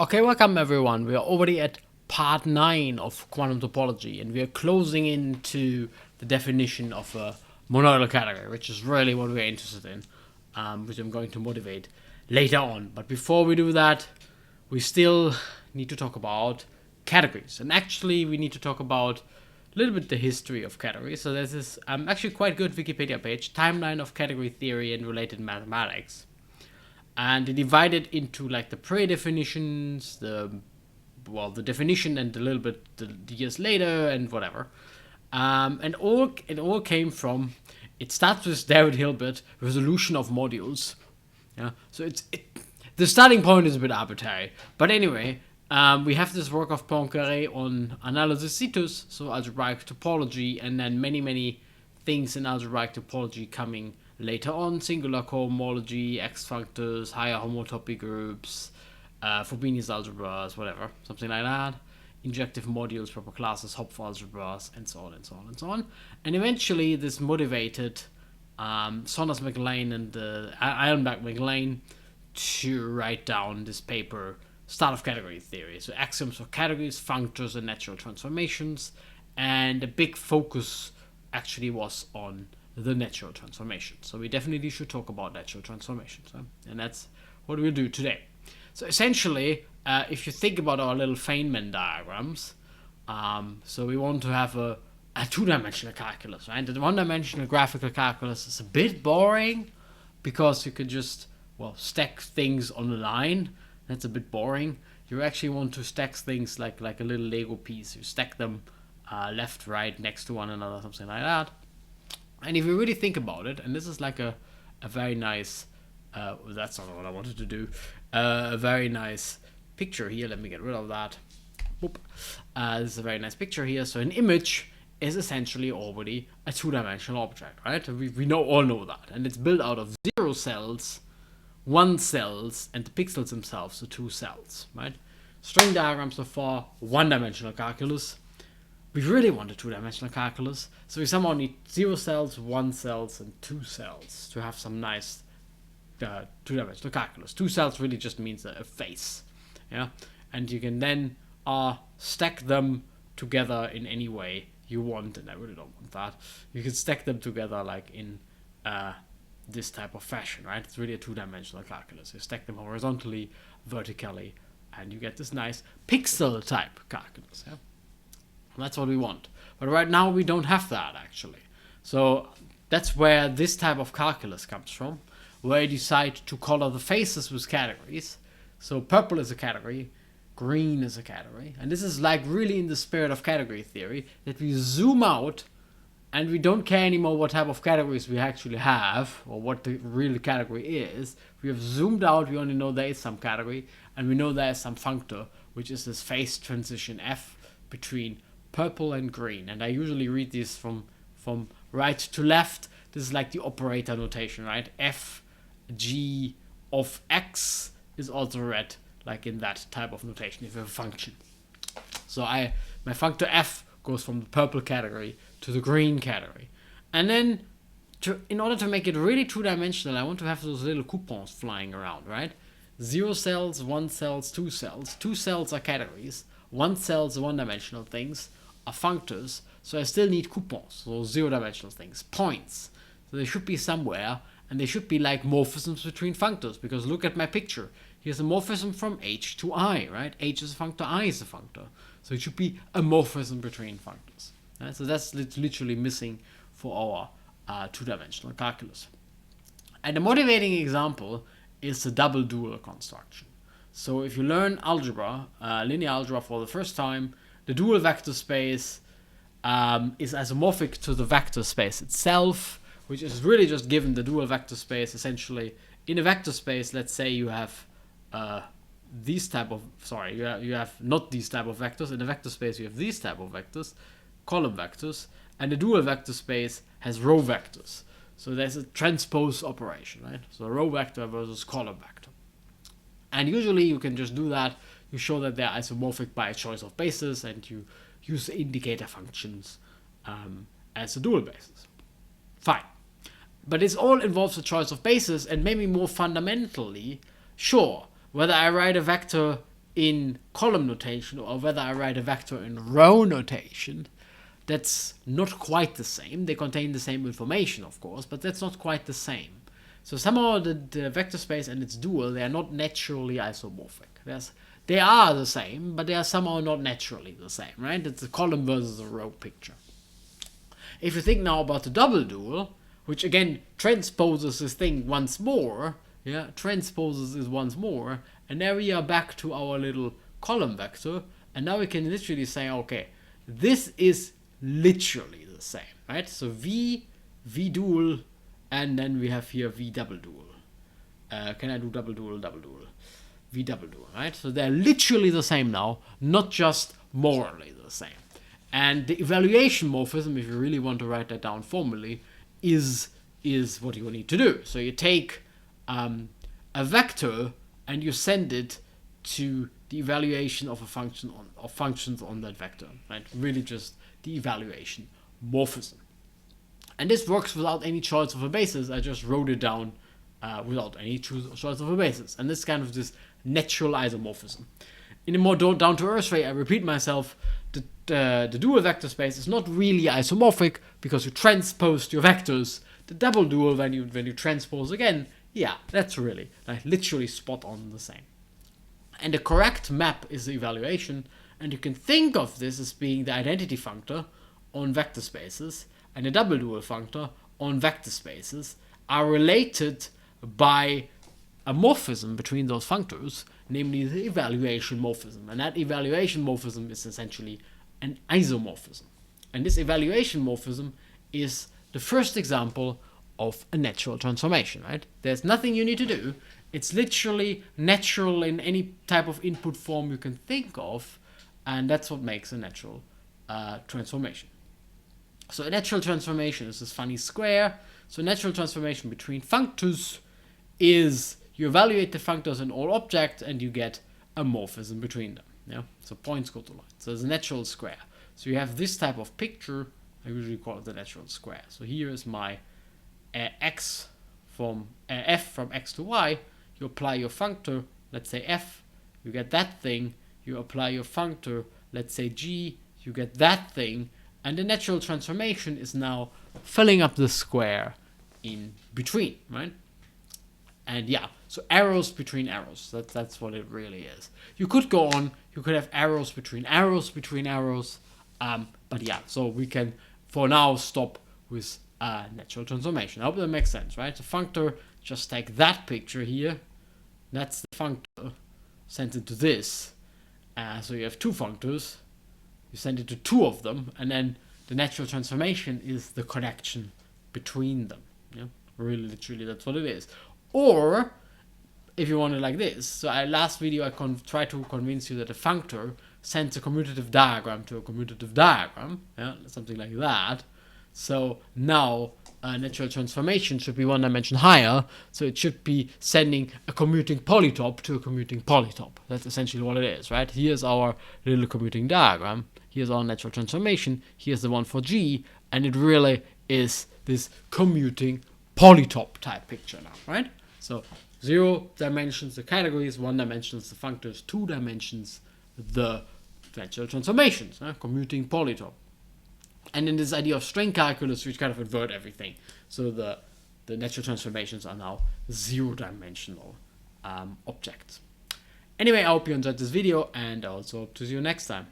Okay, welcome everyone. We are already at part 9 of quantum topology, and we are closing into the definition of a monoidal category, which is really what we're interested in, which I'm going to motivate later on. But before we do that, we still need to talk about categories. And actually, we need to talk about a little bit the history of categories. So there's this actually quite good Wikipedia page, Timeline of Category Theory and Related Mathematics. And they divide it into like the pre-definitions, the definition, and a little bit the years later and whatever. And it all came from. It starts with David Hilbert, resolution of modules. Yeah, so the starting point is a bit arbitrary, but anyway, we have this work of Poincaré on analysis situs, so algebraic topology, and then many things in algebraic topology coming later on, singular cohomology, X functors, higher homotopy groups, Frobenius algebras, whatever, something like that, injective modules, proper classes, Hopf algebras, and so on and so on and so on. And eventually this motivated Saunders MacLean and Eilenberg MacLean to write down this paper, Start of Category Theory. So axioms for categories, functors, and natural transformations. And the big focus actually was on the natural transformations. So we definitely should talk about natural transformations. And that's what we'll do today. So essentially, if you think about our little Feynman diagrams, so we want to have a two-dimensional calculus, right? The one-dimensional graphical calculus is a bit boring because you could just, stack things on a line. That's a bit boring. You actually want to stack things like a little Lego piece. You stack them left, right, next to one another, something like that. And if you really think about it, and this is like a very nice, that's not what I wanted to do, a very nice picture here. Let me get rid of that. This is a very nice picture here. So an image is essentially already a two-dimensional object, right? We all know that. And it's built out of 0 cells, 1 cells, and the pixels themselves, so 2 cells, right? String diagrams so far, one-dimensional calculus. We really want a two-dimensional calculus, so we somehow need 0 cells, 1 cells, and 2 cells to have some nice two-dimensional calculus. 2 cells really just means a face, yeah? And you can then stack them together in any way you want, and I really don't want that. You can stack them together like in this type of fashion, right? It's really a two-dimensional calculus. You stack them horizontally, vertically, and you get this nice pixel-type calculus, yeah? That's what we want. But right now we don't have that, actually. So that's where this type of calculus comes from, where you decide to color the faces with categories. So purple is a category, green is a category. And this is like really in the spirit of category theory, that we zoom out and we don't care anymore what type of categories we actually have or what the real category is. We have zoomed out, we only know there is some category, and we know there is some functor, which is this phase transition F between purple and green. And I usually read these from right to left. This is like the operator notation, right? F, G of X is also read like in that type of notation if you have a function. So my functor F goes from the purple category to the green category. And then in order to make it really two-dimensional, I want to have those little coupons flying around, right? 0 cells, 1 cells, 2 cells. 2 cells are categories. 1 cells are one-dimensional things, are functors, so I still need coupons, so 0-dimensional things, points. So they should be somewhere, and they should be like morphisms between functors, because look at my picture. Here's a morphism from H to I, right? H is a functor, I is a functor. So it should be a morphism between functors. Right? So that's literally missing for our two-dimensional calculus. And the motivating example is the double dual construction. So if you learn algebra, linear algebra for the first time, the dual vector space is isomorphic to the vector space itself, which is really just given the dual vector space. Essentially, in a vector space, let's say you have you have not these type of vectors. In a vector space, you have these type of vectors, column vectors, and the dual vector space has row vectors. So there's a transpose operation, right? So row vector versus column vector. And usually you can just do that. You show that they're isomorphic by a choice of basis, and you use the indicator functions as a dual basis. Fine. But this all involves a choice of basis, and maybe more fundamentally, sure, whether I write a vector in column notation or whether I write a vector in row notation, that's not quite the same. They contain the same information, of course, but that's not quite the same. So somehow the vector space and its dual, they are not naturally isomorphic. They are the same, but they are somehow not naturally the same, right? It's a column versus a row picture. If you think now about the double dual, which again transposes this thing once more, transposes this once more, and now we are back to our little column vector, and now we can literally say, okay, this is literally the same, right? So v dual, and then we have here v double dual. Can I do double dual, v double dual, right? So they're literally the same now, not just morally the same. And the evaluation morphism, if you really want to write that down formally, is what you need to do. So you take a vector and you send it to the evaluation of a function of functions on that vector, right? Really just the evaluation morphism. And this works without any choice of a basis. I just wrote it down without any choice of a basis. And this is kind of this natural isomorphism. In a more down-to-earth way, I repeat myself, the dual vector space is not really isomorphic because you transpose your vectors. The double dual, when you transpose again, yeah, that's really, like, literally spot on the same. And the correct map is the evaluation, and you can think of this as being the identity functor on vector spaces, and the double dual functor on vector spaces are related by a morphism between those functors, namely the evaluation morphism. And that evaluation morphism is essentially an isomorphism. And this evaluation morphism is the first example of a natural transformation, right? There's nothing you need to do. It's literally natural in any type of input form you can think of, and that's what makes a natural transformation. So a natural transformation is this funny square. So natural transformation between functors is you evaluate the functors in all objects and you get a morphism between them. Yeah, so points go to lines. So it's a natural square. So you have this type of picture. I usually call it the natural square. So here is my x from f from x to y. You apply your functor, let's say f, you get that thing. You apply your functor, let's say g, you get that thing. And the natural transformation is now filling up the square in between, right? And yeah, so arrows between arrows. That's what it really is. You could go on. You could have arrows between arrows between arrows. But yeah, so we can for now stop with natural transformation. I hope that makes sense, right? The functor, just take that picture here. That's the functor. Send it to this. So you have two functors. You send it to two of them, and then the natural transformation is the connection between them. Yeah, really, literally, that's what it is. Or if you want it like this, so last video I tried to convince you that a functor sends a commutative diagram to a commutative diagram, yeah, something like that. So now natural transformation should be one dimension higher, so it should be sending a commuting polytope to a commuting polytope. That's essentially what it is, right? Here's our little commuting diagram. Here's our natural transformation. Here's the one for G, and it really is this commuting polytope type picture now, right? So 0 dimensions the categories, 1 dimensions the functors, 2 dimensions the natural transformations, commuting polytope. And in this idea of string calculus, we kind of invert everything. So the natural transformations are now 0-dimensional objects. Anyway, I hope you enjoyed this video, and I also hope to see you next time.